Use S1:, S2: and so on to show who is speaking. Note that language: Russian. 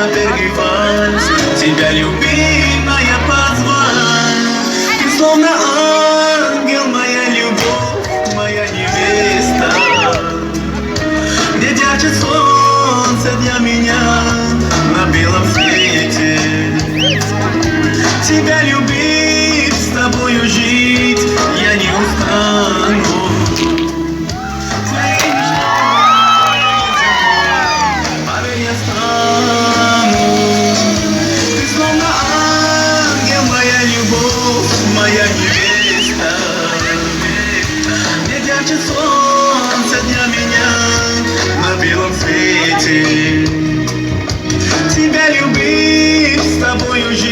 S1: напрягать, тебя, любимая, позвать. Ты словно ангел, моя любовь, моя невеста, где дячит солнце для меня на белом свете. Тебя любить, с тобою жить я не устану. Поверь, я стану. Ты словно ангел, моя любовь, моя невеста, где дячит солнце для меня на белом свете. Тебя любить, с тобою жить